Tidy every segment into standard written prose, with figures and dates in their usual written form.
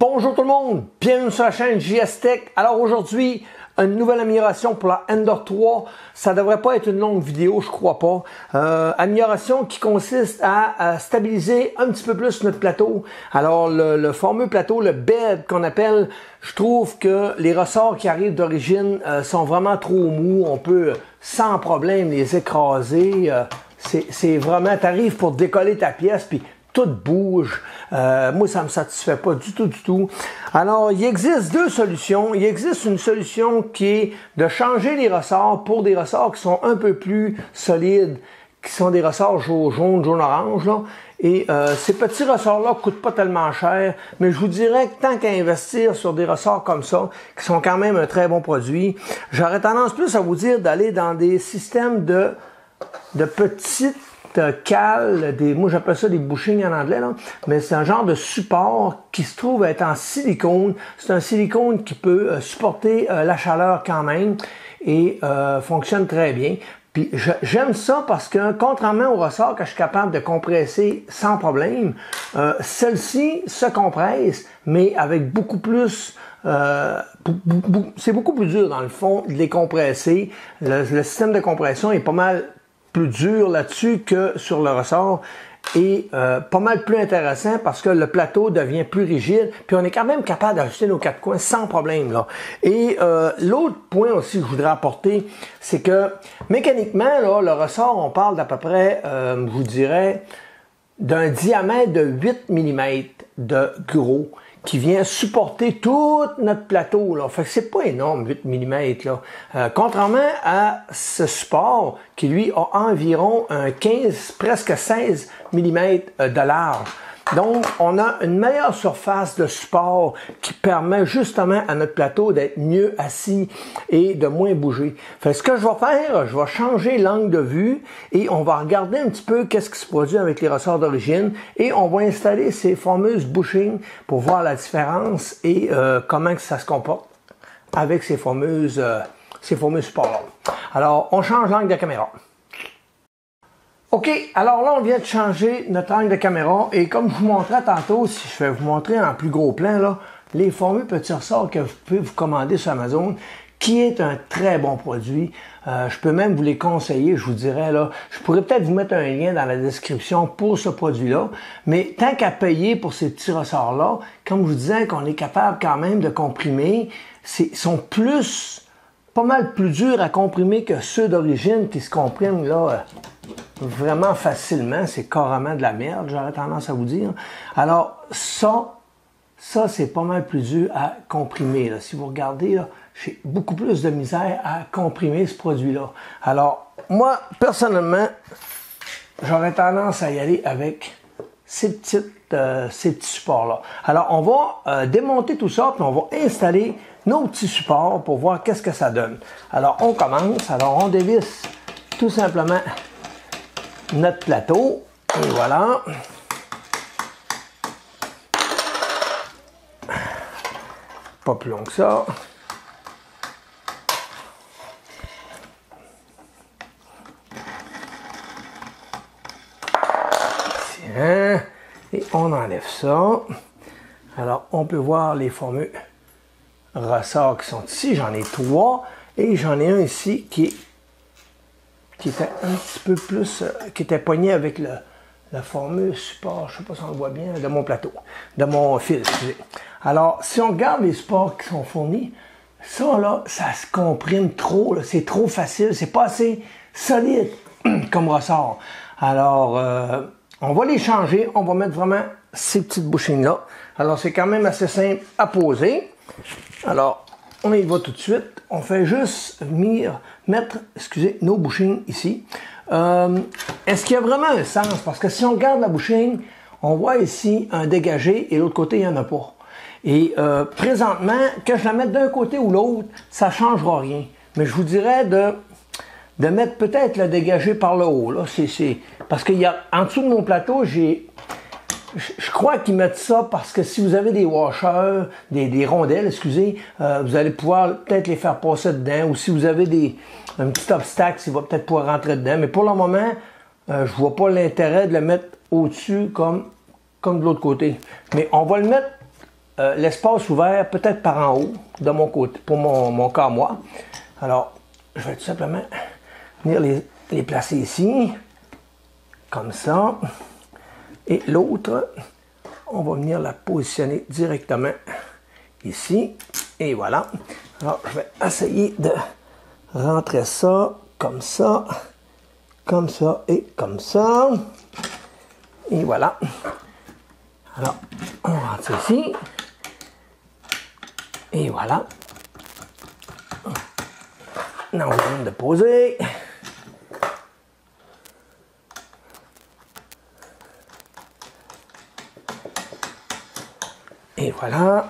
Bonjour tout le monde, bienvenue sur la chaîne JS Tech. Alors aujourd'hui, une nouvelle amélioration pour la Ender 3. Ça devrait pas être une longue vidéo, je crois pas. Amélioration qui consiste à stabiliser un petit peu plus notre plateau. Alors le fameux plateau, le bed qu'on appelle, je trouve que les ressorts qui arrivent d'origine sont vraiment trop mous. On peut sans problème les écraser. C'est vraiment, t'arrives pour décoller ta pièce puis tout bouge. Moi, ça me satisfait pas du tout. Alors, il existe deux solutions. Il existe une solution qui est de changer les ressorts pour des ressorts qui sont un peu plus solides, qui sont des ressorts jaune-orange, là. Et ces petits ressorts-là coûtent pas tellement cher, mais je vous dirais que tant qu'à investir sur des ressorts comme ça, qui sont quand même un très bon produit, j'aurais tendance plus à vous dire d'aller dans des systèmes de petites cales, moi j'appelle ça des bushings en anglais, là, mais c'est un genre de support qui se trouve être en silicone. C'est un silicone qui peut supporter la chaleur quand même et fonctionne très bien. Puis j'aime ça parce que contrairement au ressort que je suis capable de compresser sans problème, celle-ci se compresse, mais avec beaucoup plus c'est beaucoup plus dur dans le fond de les compresser. Le système de compression est pas mal plus dur là-dessus que sur le ressort et pas mal plus intéressant parce que le plateau devient plus rigide puis on est quand même capable d'ajuster nos quatre coins sans problème là. Et l'autre point aussi que je voudrais apporter, c'est que mécaniquement là, le ressort, on parle d'à peu près, je vous dirais, d'un diamètre de 8 mm de gros qui vient supporter tout notre plateau, là. Fait que c'est pas énorme, 8 mm, là. Contrairement à ce support, qui lui a environ un 15, presque 16 mm de large. Donc, on a une meilleure surface de support qui permet justement à notre plateau d'être mieux assis et de moins bouger. Fait que ce que je vais faire, je vais changer l'angle de vue et on va regarder un petit peu qu'est-ce qui se produit avec les ressorts d'origine et on va installer ces fameuses bushings pour voir la différence et comment que ça se comporte avec ces fameux supports-là. Alors, on change l'angle de caméra. OK, alors là, on vient de changer notre angle de caméra et comme je vous montrais tantôt, si je vais vous montrer en plus gros plan, là, les fameux petits ressorts que vous pouvez vous commander sur Amazon, qui est un très bon produit. Je peux même vous les conseiller, je vous dirais, là, je pourrais peut-être vous mettre un lien dans la description pour ce produit-là, mais tant qu'à payer pour ces petits ressorts-là, comme je vous disais qu'on est capable quand même de comprimer, sont pas mal plus durs à comprimer que ceux d'origine qui se compriment, là, vraiment facilement, c'est carrément de la merde, j'aurais tendance à vous dire. Alors, ça c'est pas mal plus dur à comprimer. Là. Si vous regardez, là, j'ai beaucoup plus de misère à comprimer ce produit-là. Alors, moi, personnellement, j'aurais tendance à y aller avec ces petits supports-là. Alors, on va démonter tout ça, puis on va installer nos petits supports pour voir qu'est-ce que ça donne. Alors, on commence. Alors, on dévisse tout simplement notre plateau, et voilà. Pas plus long que ça. Tiens, et on enlève ça. Alors, on peut voir les fameux ressorts qui sont ici. J'en ai 3 et j'en ai un ici qui était un petit peu plus, qui était poigné avec le fameux support, je ne sais pas si on le voit bien, de mon plateau, de mon fil. Alors, si on regarde les supports qui sont fournis, ça là, ça se comprime trop, c'est trop facile, c'est pas assez solide comme ressort. Alors, on va les changer, on va mettre vraiment ces petites bushings-là. Alors, c'est quand même assez simple à poser. Alors, on y va tout de suite. On fait juste mettre nos bushings ici. Est-ce qu'il y a vraiment un sens? Parce que si on regarde la bushing, on voit ici un dégagé et l'autre côté, il n'y en a pas. Et présentement, que je la mette d'un côté ou l'autre, ça ne changera rien. Mais je vous dirais de mettre peut-être le dégagé par le haut. Là. Parce qu'il y a en dessous de mon plateau, je crois qu'ils mettent ça parce que si vous avez des washers, des rondelles, excusez, vous allez pouvoir peut-être les faire passer dedans. Ou si vous avez un petit obstacle, il va peut-être pouvoir rentrer dedans. Mais pour le moment, je vois pas l'intérêt de le mettre au-dessus comme de l'autre côté. Mais on va le mettre l'espace ouvert, peut-être par en haut, de mon côté, pour mon cas moi. Alors, je vais tout simplement venir les placer ici, comme ça. Et l'autre, on va venir la positionner directement ici. Et voilà. Alors, je vais essayer de rentrer ça, comme ça et comme ça. Et voilà. Alors, on rentre ici. Et voilà. On vient de poser. Et voilà.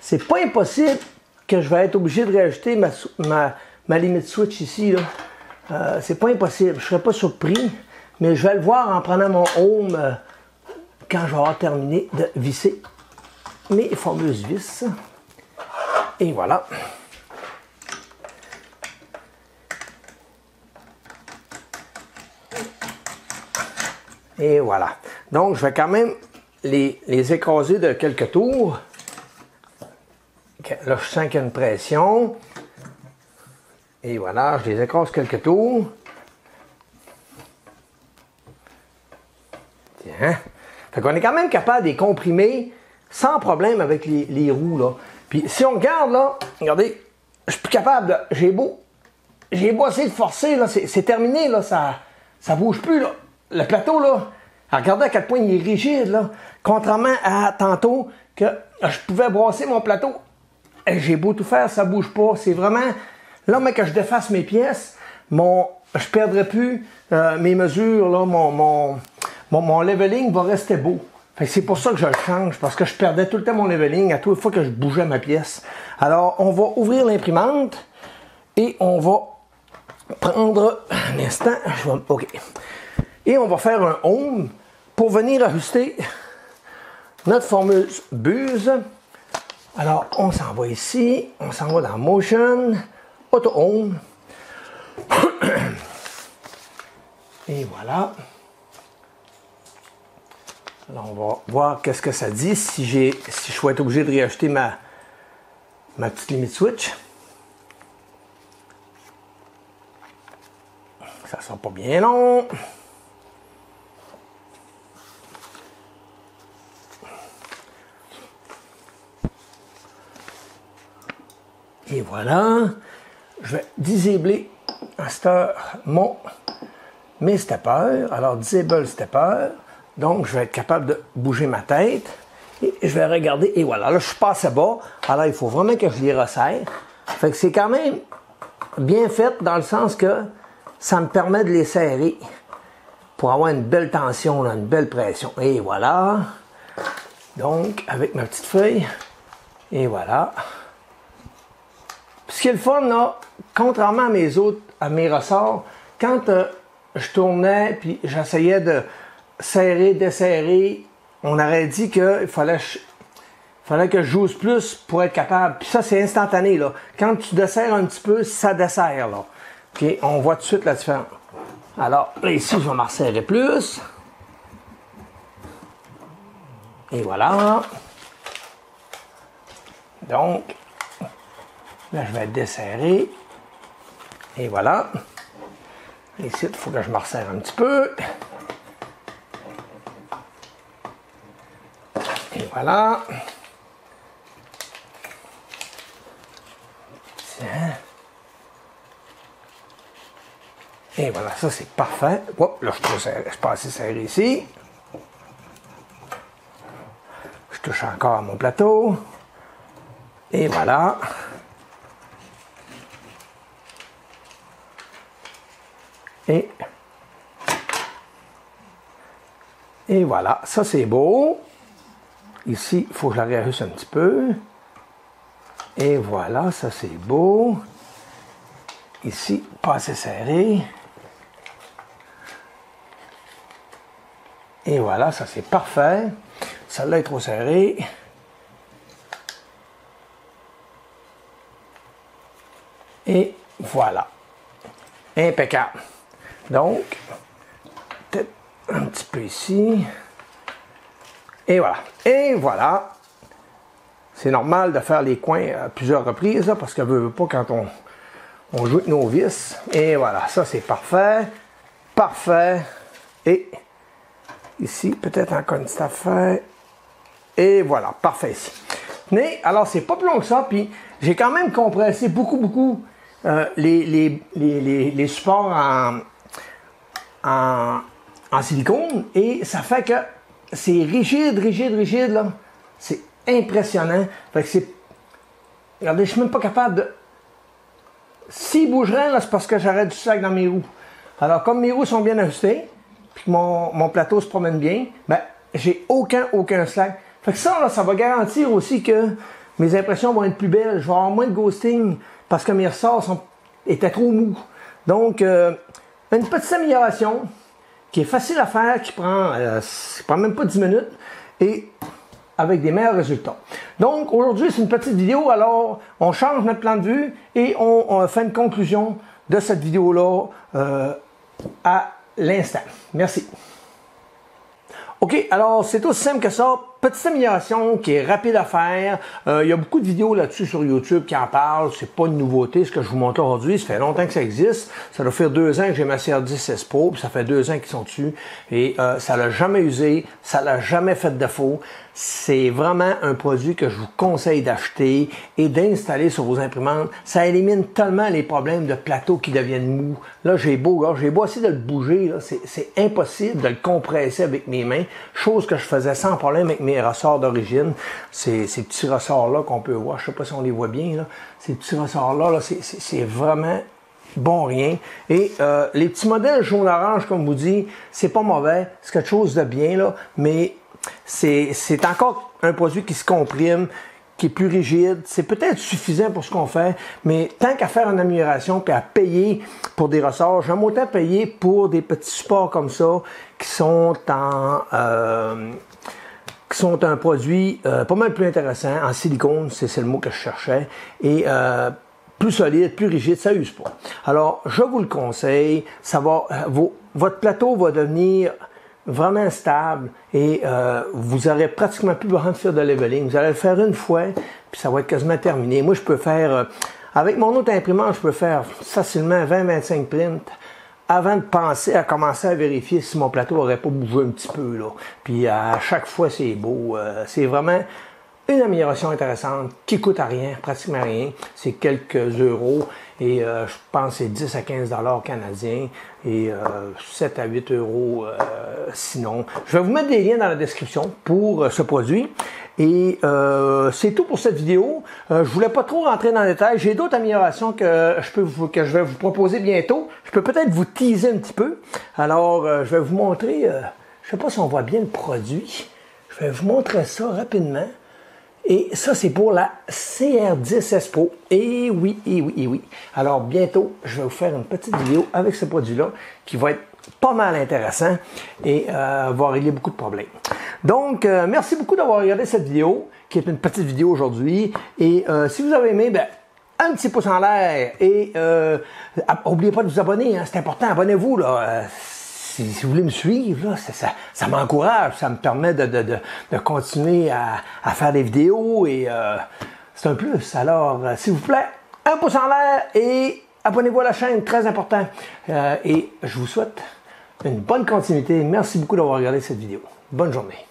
C'est pas impossible que je vais être obligé de rajouter ma limite switch ici. C'est pas impossible. Je serais pas surpris. Mais je vais le voir en prenant mon home quand je vais avoir terminé de visser mes fameuses vis. Et voilà. Et voilà. Donc, je vais quand même les écraser de quelques tours. Là, je sens qu'il y a une pression. Et voilà, je les écrase quelques tours. Tiens. Fait qu'on est quand même capable de les comprimer sans problème avec les roues, là. Puis si on regarde, là, regardez, je suis plus capable, j'ai beau essayer de forcer, là, c'est terminé, là, ça bouge plus, là. Le plateau, là, regardez à quel point il est rigide, là. Contrairement à tantôt, que je pouvais brasser mon plateau. J'ai beau tout faire, ça bouge pas. C'est vraiment, là, mais que je défasse mes pièces, je perdrai plus mes mesures, là, mon leveling va rester beau. C'est pour ça que je le change, parce que je perdais tout le temps mon leveling à toutes les fois que je bougeais ma pièce. Alors, on va ouvrir l'imprimante et on va prendre un instant. OK. Et on va faire un home pour venir ajuster notre fameuse buse. Alors, on s'en va ici, on s'en va dans Motion, Auto Home. Et voilà. Alors, on va voir qu'est-ce que ça dit si je vais être obligé de réacheter ma petite limite switch. Ça sera pas bien long. Et voilà. Je vais disabler à cette heure mes steppers. Alors, disable stepper. Donc, je vais être capable de bouger ma tête. Et je vais regarder. Et voilà, là, je suis passé bas. Alors, il faut vraiment que je les resserre. Fait que c'est quand même bien fait dans le sens que ça me permet de les serrer pour avoir une belle tension, là, une belle pression. Et voilà. Donc, avec ma petite feuille. Et voilà. Puis, ce qui est le fun, là, contrairement à mes ressorts, quand je tournais puis j'essayais de serrer, desserrer, on aurait dit qu'il fallait que je joue plus pour être capable. Puis ça, c'est instantané, là. Quand tu desserres un petit peu, ça dessert, là. OK, on voit tout de suite la différence. Alors, là, ici, je vais m'en resserrer plus. Et voilà. Donc, là, je vais desserrer. Et voilà. Ici, il faut que je me resserre un petit peu. Et voilà. Tiens. Et voilà, ça c'est parfait. Hop, là, je suis pas assez serré ici. Je touche encore à mon plateau. Et voilà. Et voilà, ça c'est beau. Ici, il faut que je la réajuste un petit peu. Et voilà, ça c'est beau. Ici, pas assez serré. Et voilà, ça c'est parfait. Celle-là est trop serrée. Et voilà. Impeccable. Donc, peut-être un petit peu ici. Et voilà. Et voilà. c'est normal de faire les coins à plusieurs reprises, là, parce que veut pas quand on joue avec nos vis. Et voilà, ça c'est parfait. Parfait. Et ici, peut-être encore une petite affaire. Et voilà, parfait ici. Mais, alors, c'est pas plus long que ça, puis j'ai quand même compressé beaucoup les supports en silicone, et ça fait que c'est rigide, là. C'est impressionnant. Fait que c'est... Regardez, je suis même pas capable de... S'il bougerait, là, c'est parce que j'arrête du slack dans mes roues. Alors, comme mes roues sont bien ajustées, puis que mon plateau se promène bien, ben, j'ai aucun slack. Fait que ça, là, ça va garantir aussi que mes impressions vont être plus belles. Je vais avoir moins de ghosting parce que mes ressorts étaient trop mous. Donc, une petite amélioration qui est facile à faire, qui prend même pas 10 minutes et avec des meilleurs résultats. Donc, aujourd'hui, c'est une petite vidéo. Alors, on change notre plan de vue et on fait une conclusion de cette vidéo-là à l'instant. Merci. OK, alors c'est aussi simple que ça. Petite amélioration qui est rapide à faire. Il y a beaucoup de vidéos là-dessus sur YouTube qui en parlent. C'est pas une nouveauté ce que je vous montre aujourd'hui. Ça fait longtemps que ça existe. Ça doit faire 2 ans que j'ai ma CR10S Pro, puis ça fait 2 ans qu'ils sont dessus. Et ça l'a jamais usé, ça l'a jamais fait de défaut. C'est vraiment un produit que je vous conseille d'acheter et d'installer sur vos imprimantes. Ça élimine tellement les problèmes de plateau qui deviennent mous. Là, j'ai beau essayer de le bouger, c'est impossible de le compresser avec mes mains. Chose que je faisais sans problème avec mes ressorts d'origine. Ces petits ressorts-là qu'on peut voir, je sais pas si on les voit bien, là. Ces petits ressorts-là, c'est vraiment bon rien. Et les petits modèles jaune-orange, comme je vous dis, c'est pas mauvais. C'est quelque chose de bien, là, mais c'est encore un produit qui se comprime, qui est plus rigide. C'est peut-être suffisant pour ce qu'on fait, mais tant qu'à faire une amélioration puis à payer pour des ressorts, j'aime autant payer pour des petits supports comme ça qui sont un produit pas mal plus intéressant, en silicone, c'est le mot que je cherchais, et plus solide, plus rigide, ça use pas. Alors, je vous le conseille, votre plateau va devenir vraiment stable et vous aurez pratiquement plus besoin de faire de leveling. Vous allez le faire une fois, puis ça va être quasiment terminé. Moi, je peux faire, avec mon autre imprimante, je peux faire facilement 20-25 prints avant de penser à commencer à vérifier si mon plateau n'aurait pas bougé un petit peu, là. Puis à chaque fois, c'est beau. C'est vraiment une amélioration intéressante qui coûte à rien, pratiquement rien. C'est quelques euros et je pense que c'est 10 à 15 $ canadiens et 7 à 8 euros sinon. Je vais vous mettre des liens dans la description pour ce produit. Et c'est tout pour cette vidéo. Je voulais pas trop rentrer dans le détail. J'ai d'autres améliorations que je vais vous proposer bientôt. Je peux peut-être vous teaser un petit peu. Alors, je vais vous montrer, je sais pas si on voit bien le produit. Je vais vous montrer ça rapidement. Et ça, c'est pour la CR10S Pro. Et oui. Alors, bientôt, je vais vous faire une petite vidéo avec ce produit-là qui va être pas mal intéressant et va régler beaucoup de problèmes. Donc, merci beaucoup d'avoir regardé cette vidéo, qui est une petite vidéo aujourd'hui. Et si vous avez aimé, un petit pouce en l'air et n'oubliez pas de vous abonner, hein, c'est important, abonnez-vous là. Si vous voulez me suivre, là, ça m'encourage, ça me permet de continuer à faire des vidéos et c'est un plus. Alors, s'il vous plaît, un pouce en l'air et abonnez-vous à la chaîne, très important. Et je vous souhaite une bonne continuité. Merci beaucoup d'avoir regardé cette vidéo. Bonne journée.